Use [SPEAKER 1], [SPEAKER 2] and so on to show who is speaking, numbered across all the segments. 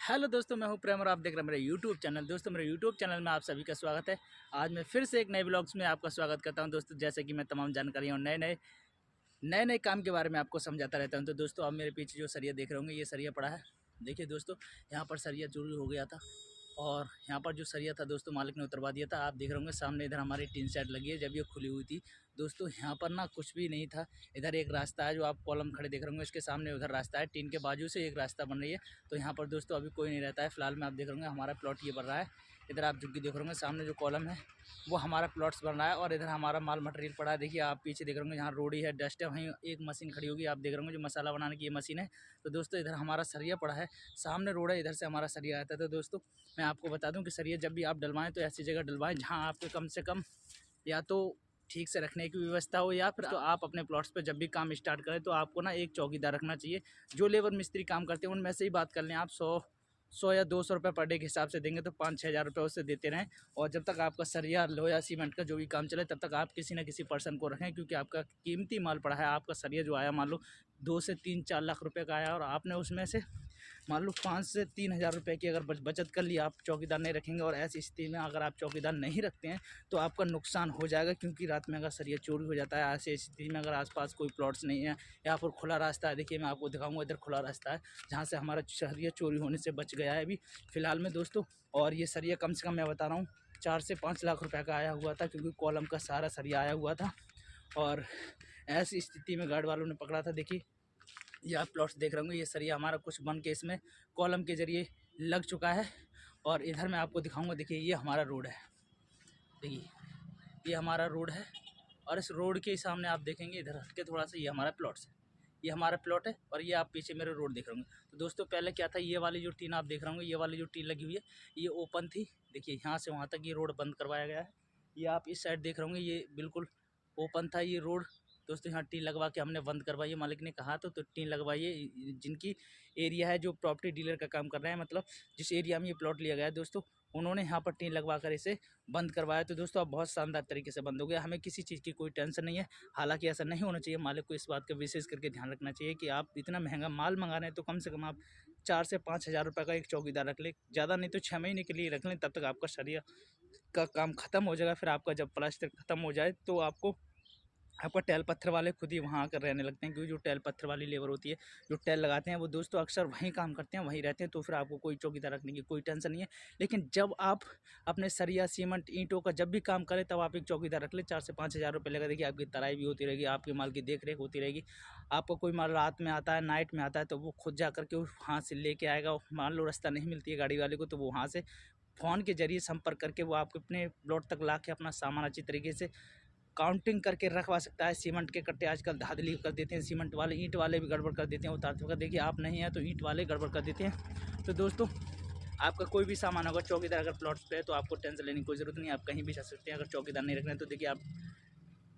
[SPEAKER 1] Hello दोस्तों, मैं हूं प्रेम और आप देख रहे हैं मेरे यूट्यूब चैनल। दोस्तों, मेरे यूट्यूब चैनल में आप सभी का स्वागत है। आज मैं फिर से एक नए ब्लॉग्स में आपका स्वागत करता हूं। दोस्तों, जैसे कि मैं तमाम जानकारियाँ और नए नए काम के बारे में आपको समझाता रहता हूं। तो दोस्तों, आप मेरे पीछे जो सरिया देख रहे होंगे, ये सरिया पड़ा है। देखिए दोस्तों, यहाँ पर सरिया चोरी हो गया था और यहाँ पर जो सरिया था दोस्तों, मालिक ने उतरवा दिया था। आप देख रहे होंगे सामने इधर हमारी टीन शेड लगी है, जब ये खुली हुई थी दोस्तों, यहाँ पर ना कुछ भी नहीं था। इधर एक रास्ता है, जो आप कॉलम खड़े देख रहे होंगे, इसके सामने उधर रास्ता है, टीन के बाजू से एक रास्ता बन रही है। तो यहाँ पर दोस्तों अभी कोई नहीं रहता है। फिलहाल में आप देख रहे होंगे हमारा प्लॉट ये बन रहा है। इधर आप झुग्गी देख रहे होंगे, सामने जो कॉलम है वो हमारा प्लॉट्स बन रहा है और इधर हमारा माल मटेरियल पड़ा है। देखिए आप पीछे देख रहे होंगे, यहाँ रोडी है, डस्ट है, वहीं एक मशीन खड़ी होगी, आप देख रहे होंगे जो मसाला बनाने की ये मशीन है। तो दोस्तों इधर हमारा सरिया पड़ा है, सामने रोड है, इधर से हमारा सरिया आता है। तो दोस्तों मैं आपको बता दूं कि सरिया जब भी आप डलवाएं तो ऐसी जगह डलवाएं जहां आपके कम से कम या तो ठीक से रखने की व्यवस्था हो, या फिर तो आप अपने प्लॉट्स पे जब भी काम स्टार्ट करें तो आपको ना एक चौकीदार रखना चाहिए। जो लेबर मिस्त्री काम करते हैं उनमें से ही बात कर लें, आप 100 या 200 रुपये पर डे के हिसाब से देंगे तो 5-6 हज़ार रुपये उससे देते रहें। और जब तक आपका सरिया लोहा सीमेंट का जो भी काम चले तब तक आप किसी न किसी पर्सन को रखें, क्योंकि आपका कीमती माल पड़ा है। आपका सरिया जो आया मान लो 2 से 3-4 लाख रुपए का आया और आपने उसमें से मान लो 5 से 3 हज़ार रुपये की अगर बचत कर ली, आप चौकीदार नहीं रखेंगे। और ऐसी स्थिति में अगर आप चौकीदार नहीं रखते हैं तो आपका नुकसान हो जाएगा, क्योंकि रात में अगर सरिया चोरी हो जाता है, ऐसी स्थिति में अगर आसपास कोई प्लॉट्स नहीं है या फिर खुला रास्ता है। देखिए मैं आपको दिखाऊंगा, इधर खुला रास्ता है जहाँ से हमारा सरिया चोरी होने से बच गया है अभी फ़िलहाल में दोस्तों। और ये सरिया कम से कम मैं बता रहा हूँ 4 से 5 लाख रुपये का आया हुआ था, क्योंकि कॉलम का सारा सरिया आया हुआ था। और ऐसी स्थिति में गार्ड वालों ने पकड़ा था। देखिए ये आप प्लॉट्स देख रहे होंगे, ये सरिया हमारा कुछ बन के इसमें कॉलम के ज़रिए लग चुका है। और इधर मैं आपको दिखाऊंगा, देखिए ये हमारा रोड है, देखिए ये हमारा रोड है। और इस रोड के सामने आप देखेंगे इधर हट के थोड़ा सा, ये हमारा प्लॉट्स है, ये हमारा प्लॉट है। और ये आप पीछे मेरे रोड देख रहे होंगे। तो दोस्तों पहले क्या था, ये वाली जो टीन आप देख रहे होंगे, ये वाली जो टीन लगी हुई है ये ओपन थी। देखिए यहाँ से वहाँ तक ये रोड बंद करवाया गया है। ये आप इस साइड देख रहे होंगे, ये बिल्कुल ओपन था ये रोड दोस्तों। यहाँ टीन लगवा के हमने बंद करवाई है, मालिक ने कहा तो टीन लगवाइए। जिनकी एरिया है, जो प्रॉपर्टी डीलर का काम कर रहे हैं, मतलब जिस एरिया में ये प्लॉट लिया गया है दोस्तों, उन्होंने यहाँ पर टीन लगवा कर इसे बंद करवाया। तो दोस्तों अब बहुत शानदार तरीके से बंद हो गया, हमें किसी चीज़ की कोई टेंशन नहीं है। हालांकि ऐसा नहीं होना चाहिए, मालिक को इस बात का विशेष करके ध्यान रखना चाहिए कि आप इतना महंगा माल मंगा रहे हैं तो कम से कम आप 4 से 5 हज़ार रुपये का एक चौकीदार रख लें, ज़्यादा नहीं तो 6 महीने के लिए रख लें, तब तक आपका सरिया का काम ख़त्म हो जाएगा। फिर आपका जब प्लास्टर ख़त्म हो जाए तो आपका टैल पत्थर वाले खुद ही वहाँ आकर रहने लगते हैं, क्योंकि जो टैल पत्थर वाली लेबर होती है, जो टैल लगाते हैं, वो दोस्तों अक्सर वहीं काम करते हैं, वहीं रहते हैं। तो फिर आपको कोई चौकीदार रखने की कोई टेंशन नहीं है। लेकिन जब आप अपने सरिया सीमेंट ईंटों का जब भी काम करें तब आप एक चौकीदार रख लें। 4 से 5 हज़ार रुपये लगा, देखिए आपकी तराई भी होती रहेगी, आपके माल की देख रेख होती रहेगी। आपका कोई माल रात में आता है, नाइट में आता है, तो वो खुद जा करके वहाँ से लेके आएगा। मान लो रास्ता नहीं मिलती है गाड़ी वाले को, तो वो वहाँ से फ़ोन के जरिए संपर्क करके वो आपको अपने प्लॉट तक ला के अपना सामान अच्छी तरीके से काउंटिंग करके रखवा सकता है। सीमेंट के कट्टे आजकल धाधली कर देते हैं, सीमेंट वाले, ईंट वाले भी गड़बड़ कर देते हैं उतारते वक्त। देखिए आप नहीं हैं तो ईंट वाले गड़बड़ कर देते हैं। तो दोस्तों आपका कोई भी सामान होगा, चौकीदार अगर प्लॉट्स पे है तो आपको टेंशन लेने की कोई ज़रूरत नहीं है, आप कहीं भी जा सकते हैं। अगर चौकीदार नहीं रखना है तो देखिए आप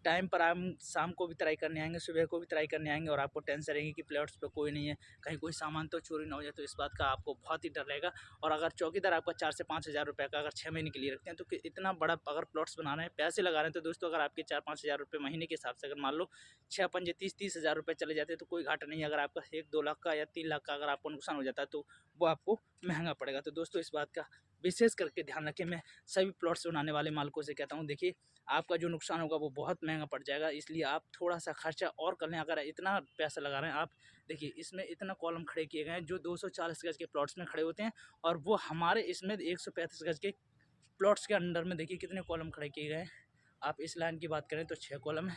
[SPEAKER 1] टाइम पर हम शाम को भी ट्राई करने आएंगे, सुबह को भी ट्राई करने आएंगे, और आपको टेंशन रहेगी कि प्लॉट्स पे कोई नहीं है, कहीं कोई सामान तो चोरी ना हो जाए। तो इस बात का आपको बहुत ही डर रहेगा। और अगर चौकीदार आपका 4 से 5 हज़ार रुपये का अगर 6 महीने के लिए रखते हैं तो इतना बड़ा अगर प्लॉट्स बना रहे हैं, पैसे लगा रहे हैं, तो दोस्तों अगर आपके 4-5 हज़ार रुपये महीने के हिसाब से अगर मान लो 6-5 30-30 हज़ार रुपये चले जाते हैं तो कोई घाटा नहीं है। अगर आपका 1-2 लाख का या 3 लाख का अगर आपको नुकसान हो जाता है तो वो आपको महंगा पड़ेगा। तो दोस्तों इस बात का विशेष करके ध्यान रखें। मैं सभी प्लॉट्स बनाने वाले मालिकों से कहता हूँ, देखिए आपका जो नुकसान होगा वो बहुत महंगा पड़ जाएगा, इसलिए आप थोड़ा सा खर्चा और कर लें। अगर इतना पैसा लगा रहे हैं आप, देखिए इसमें इतना कॉलम खड़े किए गए हैं जो 240 गज के प्लॉट्स में खड़े होते हैं, और वो हमारे इसमें 135 गज के प्लॉट्स के अंडर में देखिए कितने कॉलम खड़े किए गए हैं। आप इस लाइन की बात करें तो 6 कॉलम है,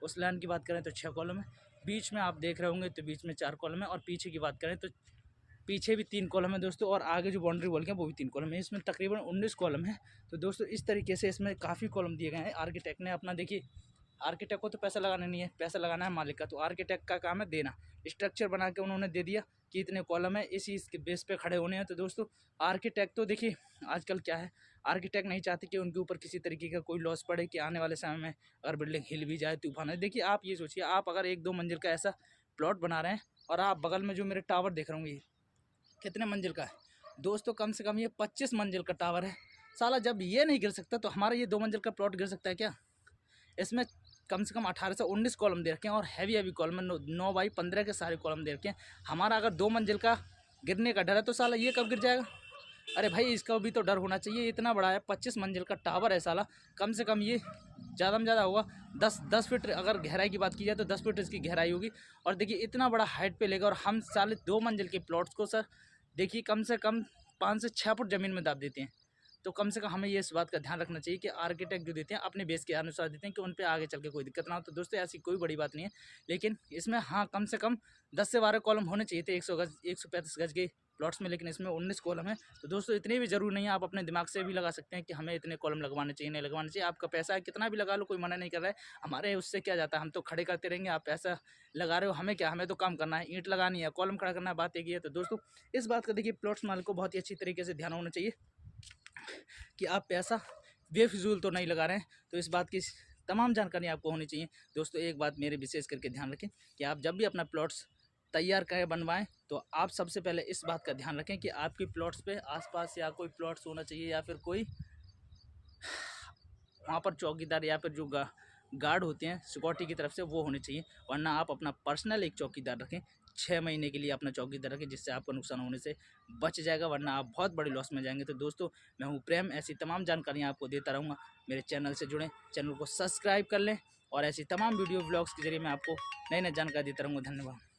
[SPEAKER 1] उस लाइन की बात करें तो 6 कॉलम है, बीच में आप देख रहे होंगे तो बीच में 4 कॉलम है, और पीछे की बात करें तो पीछे भी 3 कॉलम है दोस्तों, और आगे जो बाउंड्री वॉल के हैं वो भी 3 कॉलम है। इसमें तकरीबन 19 कॉलम है। तो दोस्तों इस तरीके से इसमें काफ़ी कॉलम दिए गए हैं। आर्किटेक्ट ने अपना, देखिए आर्किटेक्ट को तो पैसा लगाना नहीं है, पैसा लगाना है मालिक का। तो आर्किटेक्ट का काम है देना, स्ट्रक्चर बना के उन्होंने दे दिया कि इतने कॉलम है, इसी इसके बेस पे खड़े होने हैं। तो दोस्तों आर्किटेक्ट तो देखिए आजकल क्या है, आर्किटेक्ट नहीं चाहते कि उनके ऊपर किसी तरीके का कोई लॉस पड़े, कि आने वाले समय में अगर बिल्डिंग हिल भी जाए, तूफान है। देखिए आप ये सोचिए, आप अगर 1-2 मंजिल का ऐसा प्लॉट बना रहे हैं, और आप बगल में जो मेरे टावर देख रहे होंगे कितने मंजिल का है दोस्तों, कम से कम ये 25 मंजिल का टावर है। साला जब ये नहीं गिर सकता तो हमारा ये 2 मंजिल का प्लॉट गिर सकता है क्या? इसमें कम से कम 18 से 19 कॉलम दे रखे हैं, और हैवी कॉलम है, 9 बाई 15 के सारे कॉलम दे रखे हैं। हमारा अगर 2 मंजिल का गिरने का डर है तो साला ये कब गिर जाएगा। अरे भाई इसका भी तो डर होना चाहिए, इतना बड़ा है 25 मंजिल का टावर है साला, कम से कम ये ज़्यादा में ज़्यादा होगा 10 फीट, अगर गहराई की बात की जाए तो 10 फीट इसकी गहराई होगी। और देखिए इतना बड़ा हाइट पे लेगा, और हम साले 2 मंजिल के प्लॉट्स को सर देखिए कम से कम 5 से 6 फुट ज़मीन में दाब देते हैं। तो कम से कम हमें ये इस बात का ध्यान रखना चाहिए कि आर्किटेक्ट जो देते हैं अपने बेस के अनुसार देते हैं कि उन पे आगे चल के कोई दिक्कत ना हो। तो दोस्तों ऐसी कोई बड़ी बात नहीं है, लेकिन इसमें हाँ कम से कम 10 से 12 कॉलम होने चाहिए थे 100 गज 135 गज के प्लॉट्स में, लेकिन इसमें 19 कॉलम है। तो दोस्तों इतने भी जरूरी नहीं है, आप अपने दिमाग से भी लगा सकते हैं कि हमें इतने कॉलम लगवाने चाहिए नहीं लगवाने चाहिए। आपका पैसा है कितना भी लगा लो, कोई मना नहीं कर रहा है, हमारे उससे क्या जाता है, हम तो खड़े करते रहेंगे। आप पैसा लगा रहे हो, हमें क्या, हमें तो काम करना है, ईंट लगानी है, कॉलम खड़ा करना है, बात एक ही है। तो दोस्तों इस बात का देखिए प्लॉट्स मालिक को बहुत ही अच्छी तरीके से ध्यान होना चाहिए कि आप पैसा बेफिजूल तो नहीं लगा रहे हैं। तो इस बात की तमाम जानकारी आपको होनी चाहिए। दोस्तों एक बात मेरे विशेष करके ध्यान रखें कि आप जब भी अपना प्लॉट्स तैयार करें बनवाएं तो आप सबसे पहले इस बात का ध्यान रखें कि आपकी प्लॉट्स पे आसपास या कोई प्लॉट्स होना चाहिए, या फिर कोई वहाँ पर चौकीदार या फिर जो गार्ड होते हैं सिक्योरिटी की तरफ से वो होने चाहिए। वरना आप अपना पर्सनल एक चौकीदार रखें, 6 महीने के लिए अपना चौकीदार रखें, जिससे आपको नुकसान होने से बच जाएगा, वरना आप बहुत बड़ी लॉस में जाएंगे। तो दोस्तों मैं हूँ प्रेम, ऐसी तमाम जानकारियाँ आपको देता रहूँगा। मेरे चैनल से जुड़ें, चैनल को सब्सक्राइब कर लें, और ऐसी तमाम वीडियो ब्लॉग्स के जरिए मैं आपको नई नई जानकारी देता रहूँगा। धन्यवाद।